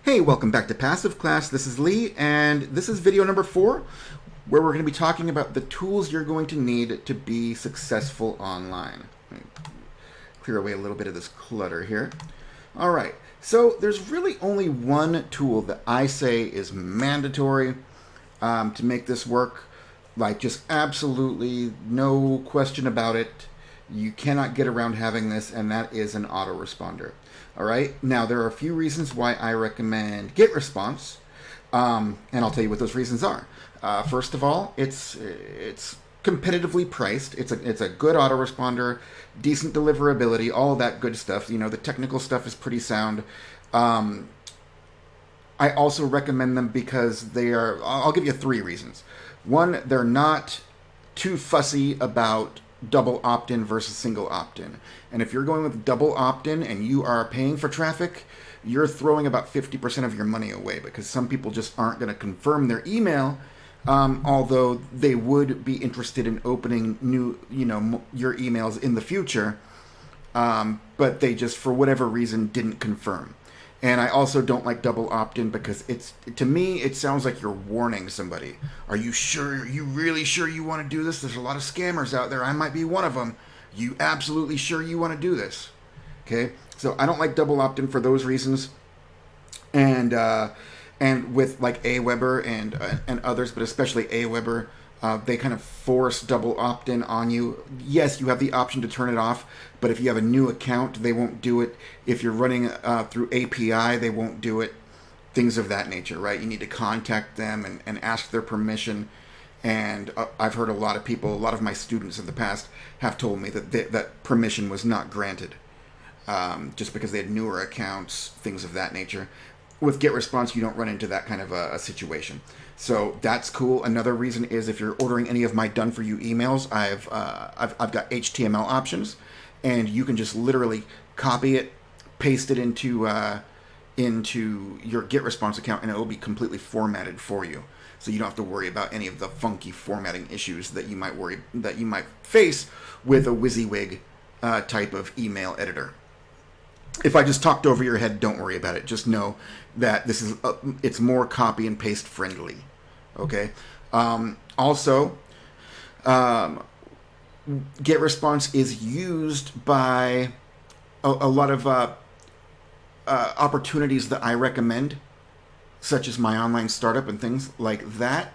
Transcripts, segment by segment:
Hey, welcome back to Passive Class. This is Lee, and this is video number 4, where we're going to be talking about the tools you're going to need to be successful online. Let me clear away a little bit of this clutter here. All right, so there's really only one tool that I say is mandatory to make this work. Like, just absolutely no question about it. You cannot get around having this, and that is an autoresponder. All right. Now, there are a few reasons why I recommend GetResponse, and I'll tell you what those reasons are. First of all, it's competitively priced. It's a good autoresponder, decent deliverability, all of that good stuff. You know, the technical stuff is pretty sound. I also recommend them because they are. I'll give you 3 reasons. One, they're not too fussy about double opt-in versus single opt-in. And if you're going with double opt-in and you are paying for traffic, you're throwing about 50% of your money away because some people just aren't going to confirm their email, although they would be interested in opening your emails in the future, but they just, for whatever reason, didn't confirm. And I also don't like double opt-in because to me, it sounds like you're warning somebody. Are you sure? Are you really sure you want to do this? There's a lot of scammers out there. I might be one of them. You absolutely sure you want to do this? Okay? So I don't like double opt-in for those reasons. And with like Aweber and others, but especially Aweber, they kind of force double opt-in on you. Yes, you have the option to turn it off, but if you have a new account, they won't do it. If you're running through API, they won't do it. Things of that nature, right? You need to contact them and ask their permission. And I've heard a lot of my students in the past have told me that permission was not granted just because they had newer accounts, things of that nature. With GetResponse, you don't run into that kind of a situation. So that's cool. Another reason is if you're ordering any of my done-for-you emails, I've got HTML options, and you can just literally copy it, paste it into your GetResponse account, and it will be completely formatted for you. So you don't have to worry about any of the funky formatting issues that you might face with a WYSIWYG type of email editor. If I just talked over your head, don't worry about it. Just know that this is it's more copy and paste friendly. Okay. Also, GetResponse is used by a lot of opportunities that I recommend, such as my online startup and things like that.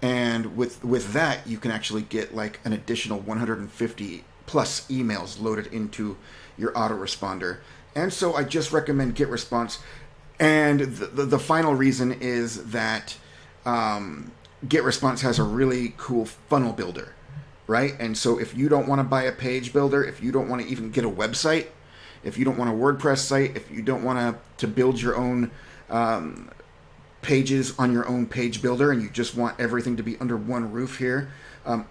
And with that, you can actually get like an additional 150 plus emails loaded into your autoresponder. And so I just recommend GetResponse. And the final reason is that GetResponse has a really cool funnel builder, right? And so if you don't want to buy a page builder, if you don't want to even get a website, if you don't want a WordPress site, if you don't want to build your own pages on your own page builder, and you just want everything to be under one roof here,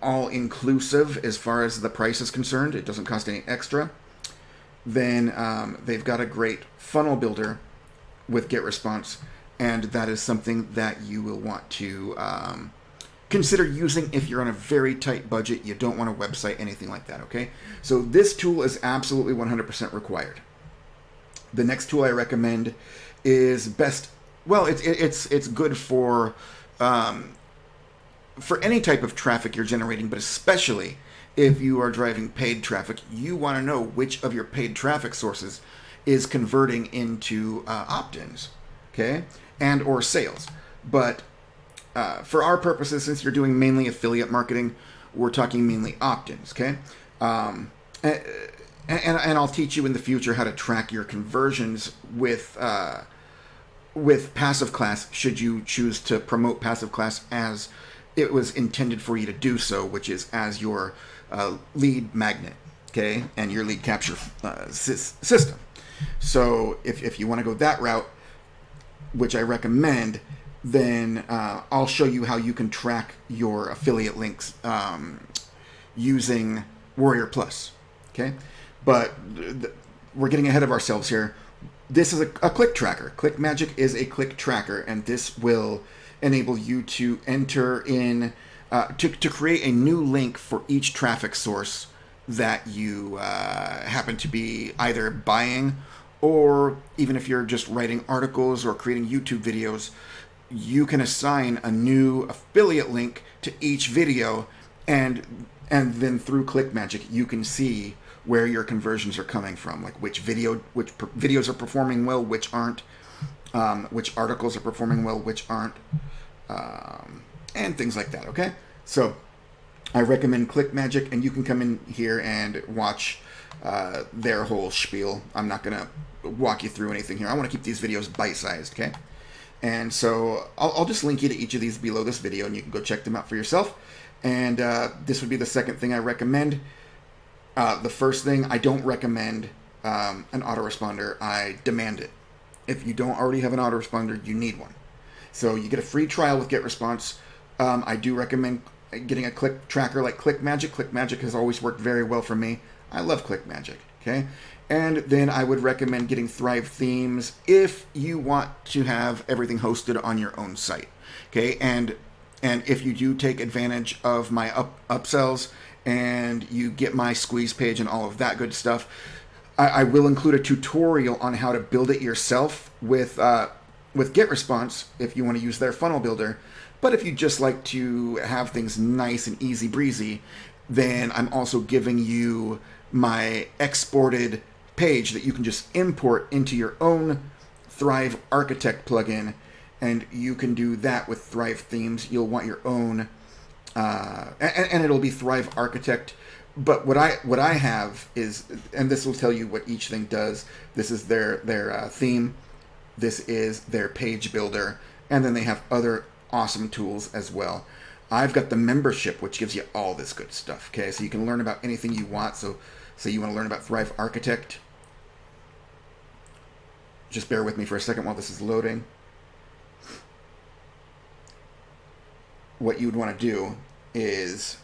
all inclusive as far as the price is concerned, it doesn't cost any extra, then they've got a great funnel builder with GetResponse, and that is something that you will want to consider using if you're on a very tight budget, you don't want a website, anything like that, okay? So this tool is absolutely 100% required. The next tool I recommend is it's good for any type of traffic you're generating, but especially if you are driving paid traffic, you want to know which of your paid traffic sources is converting into opt-ins, okay, and or sales. But for our purposes, since you're doing mainly affiliate marketing, we're talking mainly opt-ins, okay? And I'll teach you in the future how to track your conversions with Passive Class, should you choose to promote Passive Class as it was intended for you to do so, which is as your lead magnet, okay, and your lead capture system. So if you want to go that route, which I recommend, then I'll show you how you can track your affiliate links using Warrior Plus, okay? But we're getting ahead of ourselves here. This is a click tracker. ClickMagick is a click tracker, and this will enable you to enter in, to create a new link for each traffic source that you happen to be either buying or even if you're just writing articles or creating YouTube videos, you can assign a new affiliate link to each video, and then through ClickMagick you can see where your conversions are coming from, like which videos are performing well, which aren't, which articles are performing well, which aren't, and things like that. Okay, so I recommend ClickMagick, and you can come in here and watch their whole spiel. I'm not gonna walk you through anything here. I want to keep these videos bite-sized. Okay. And so I'll just link you to each of these below this video, and you can go check them out for yourself. And this would be the second thing I recommend. The first thing, I don't recommend an autoresponder. I demand it. If you don't already have an autoresponder, you need one. So you get a free trial with GetResponse. I do recommend getting a click tracker like ClickMagick. ClickMagick has always worked very well for me. I love ClickMagick. Okay. And then I would recommend getting Thrive Themes if you want to have everything hosted on your own site. Okay, and if you do take advantage of my upsells and you get my squeeze page and all of that good stuff, I will include a tutorial on how to build it yourself with GetResponse if you want to use their funnel builder. But if you just like to have things nice and easy breezy, then I'm also giving you my exported page that you can just import into your own Thrive Architect plugin, and you can do that with Thrive Themes. You'll want your own, and it'll be Thrive Architect. But what I have is, and this will tell you what each thing does. This is their theme. This is their page builder, and then they have other awesome tools as well. I've got the membership, which gives you all this good stuff. Okay, so you can learn about anything you want. So you want to learn about Thrive Architect. Just bear with me for a second while this is loading. What you would want to do is,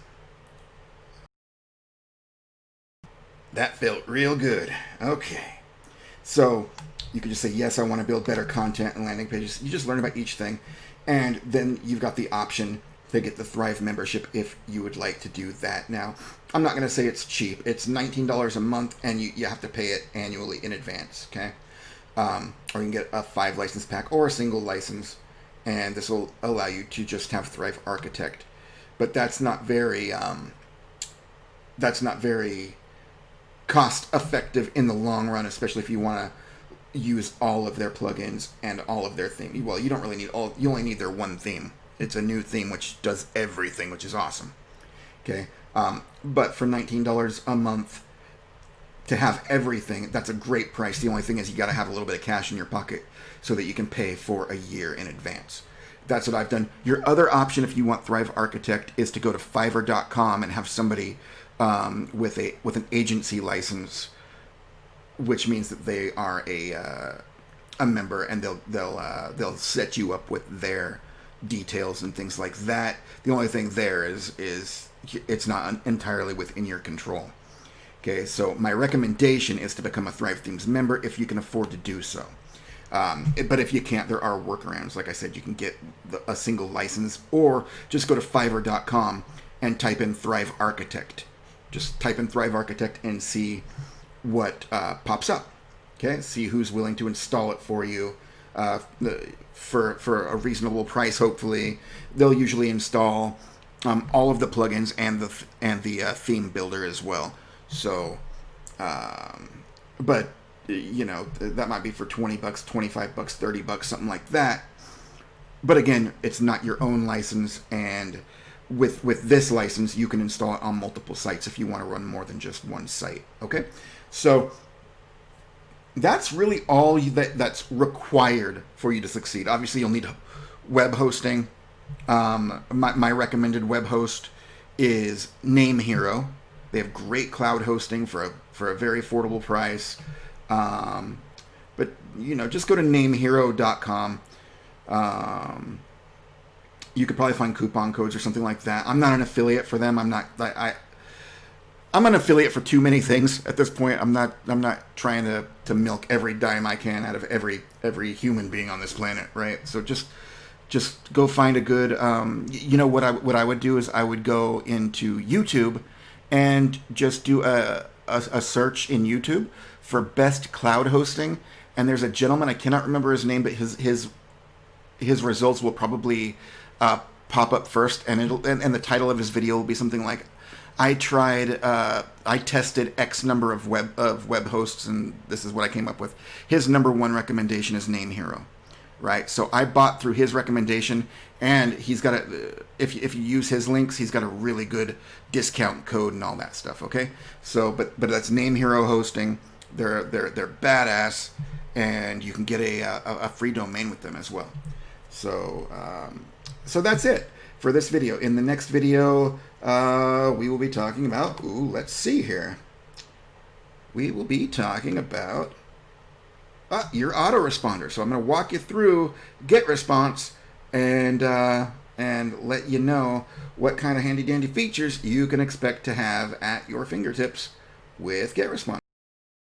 that felt real good. Okay. So you can just say, yes, I want to build better content and landing pages. You just learn about each thing. And then you've got the option to get the Thrive membership if you would like to do that. Now, I'm not going to say it's cheap. It's $19 a month, and you have to pay it annually in advance. Okay. Or you can get a 5 license pack or a single license, and this will allow you to just have Thrive Architect. But that's not very cost effective in the long run, especially if you want to use all of their plugins and all of their theme. Well, you don't really need all. You only need their one theme. It's a new theme which does everything, which is awesome. Okay, but for $19 a month to have everything, that's a great price. The only thing is you got to have a little bit of cash in your pocket so that you can pay for a year in advance. That's what I've done. Your other option, if you want Thrive Architect, is to go to Fiverr.com and have somebody with an agency license, which means that they are a member, and they'll set you up with their details and things like that. The only thing there is it's not entirely within your control. Okay, so my recommendation is to become a Thrive Themes member if you can afford to do so. But if you can't, there are workarounds. Like I said, you can get a single license, or just go to Fiverr.com and type in Thrive Architect. Just type in Thrive Architect and see what pops up. Okay, see who's willing to install it for you for a reasonable price. Hopefully, they'll usually install all of the plugins and the theme builder as well. So, but you know, that might be for $20, $25, $30, something like that. But again, it's not your own license, and with this license, you can install it on multiple sites if you want to run more than just one site. Okay, so that's really all that's required for you to succeed. Obviously, you'll need web hosting. My recommended web host is NameHero. They have great cloud hosting for a very affordable price. But you know, just go to namehero.com. You could probably find coupon codes or something like that. I'm not an affiliate for them. I'm an affiliate for too many things at this point. I'm not trying to milk every dime I can out of every human being on this planet, right? So just go find a good. You know what I would do is I would go into YouTube and just do a a search in YouTube for best cloud hosting, and there's a gentleman, I cannot remember his name, but his results will probably pop up first, and and the title of his video will be something like, I tested X number of web hosts, and this is what I came up with. His number one recommendation is Name Hero, right? So I bought through his recommendation, and he's got if you use his links, he's got a really good discount code and all that stuff. Okay, so but that's Name Hero hosting. They're badass, and you can get a free domain with them as well. So so that's it for this video. In the next video, we will be talking about, let's see here. We will be talking about your autoresponder. So I'm going to walk you through GetResponse and let you know what kind of handy dandy features you can expect to have at your fingertips with GetResponse.